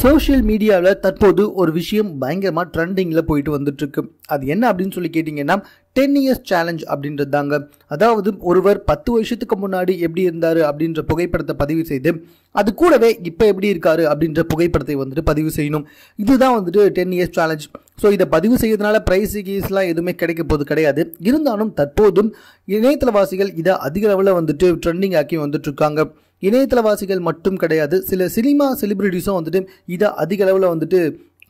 Social மீடியாவில் தற்போது ஒரு விஷயம் பயங்கரமாக ட்ரெண்டிங்கில் போயிட்டு வந்துட்டு இருக்கு. அது என்ன அப்படின்னு சொல்லி கேட்டிங்கன்னா 10 இயர்ஸ் சேலஞ்ச் அப்படின்றது தாங்க. அதாவது ஒருவர் 10 வருஷத்துக்கு முன்னாடி எப்படி இருந்தார் அப்படின்ற புகைப்படத்தை பதிவு செய்து அது கூடவே இப்போ எப்படி இருக்காரு அப்படின்ற புகைப்படத்தை வந்துட்டு பதிவு செய்யணும். இதுதான் வந்துட்டு 10 இயர்ஸ் சேலஞ்ச். ஸோ இதை பதிவு செய்யறதுனால ப்ரைஸ் கீஸ்லாம் எதுவுமே கிடைக்க போது கிடையாது. இருந்தாலும் தற்போதும் இணையதளவாசிகள் இதை அதிக அளவில் வந்துட்டு ட்ரெண்டிங் ஆக்கி வந்துட்டு இருக்காங்க. இணையதளவாசிகள் மட்டும் கிடையாது, சில சினிமா செலிபிரிட்டிஸும் வந்துட்டு இதை அதிக அளவில் வந்துட்டு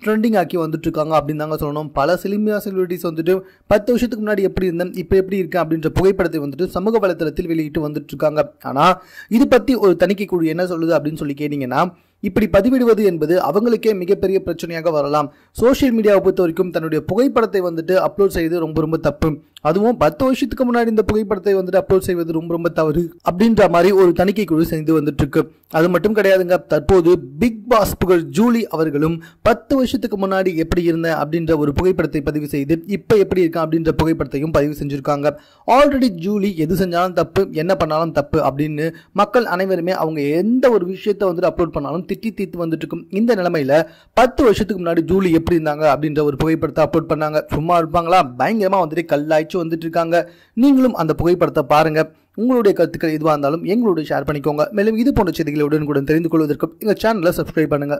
ட்ரெண்டிங் ஆக்கி வந்துட்டு இருக்காங்க அப்படின்னு தாங்க சொல்லணும். பல சினிமா செலிபிரிட்டிஸ் வந்துட்டு 10 வருஷத்துக்கு முன்னாடி எப்படி இருந்தேன் இப்போ எப்படி இருக்கேன் அப்படின்ற புகைப்படத்தை வந்துட்டு சமூக வலைத்தளத்தில் வெளியிட்டு வந்துட்டு இருக்காங்க. ஆனால் இது பற்றி ஒரு தணிக்கை குழு என்ன சொல்லுது அப்படின்னு சொல்லி கேட்டிங்கன்னா, இப்படி பதிவிடுவது என்பது அவங்களுக்கே மிகப்பெரிய பிரச்சனையாக வரலாம். சோஷியல் மீடியாவை பொறுத்த வரைக்கும் தன்னுடைய புகைப்படத்தை வந்துட்டு அப்லோட் செய்வது ரொம்ப ரொம்ப தப்பு. அதுவும் 10 வருஷத்துக்கு முன்னாடி இந்த புகைப்படத்தை வந்துட்டு அப்லோட் செய்வது ரொம்ப ரொம்ப தவறு அப்படின்ற மாதிரி ஒரு தணிக்கை குழு செய்து வந்துட்டு இருக்கு. அது மட்டும் கிடையாதுங்க, தற்போது பிக் பாஸ் புகழ் ஜூலி அவர்களும் 10 வருஷத்துக்கு முன்னாடி எப்படி இருந்தேன் அப்படின்ற ஒரு புகைப்படத்தை பதிவு செய்து இப்போ எப்படி இருக்கான் அப்படின்ற புகைப்படத்தையும் பதிவு செஞ்சிருக்காங்க. ஆல்ரெடி ஜூலி எது செஞ்சாலும் தப்பு, என்ன பண்ணாலும் தப்பு அப்படின்னு மக்கள் அனைவருமே அவங்க எந்த ஒரு விஷயத்தை வந்துட்டு அப்லோட் பண்ணாலும் திட்டி தீர்த்து வந்துட்டு இருக்கும். இந்த நிலைமையில 10 வருஷத்துக்கு முன்னாடி ஜூலி எப்படி இருந்தாங்க அப்படின்ற ஒரு புகைப்படத்தை அப்லோட் பண்ணாங்க. சும்மா இருப்பாங்களா? பயங்கரமா வந்துட்டு கல்லாய்ச்சி வந்துட்டு இருக்காங்க. நீங்களும் அந்த புகைப்படத்தை பாருங்க. உங்களுடைய கருத்துக்கள் எதுவாக இருந்தாலும் எங்களோட ஷேர் பண்ணிக்கோங்க. மேலும் இது போன்ற செய்திகளை உடனுக்குடன் தெரிந்து கொள்வதற்கு எங்க சேனலை சப்ஸ்கிரைப் பண்ணுங்க.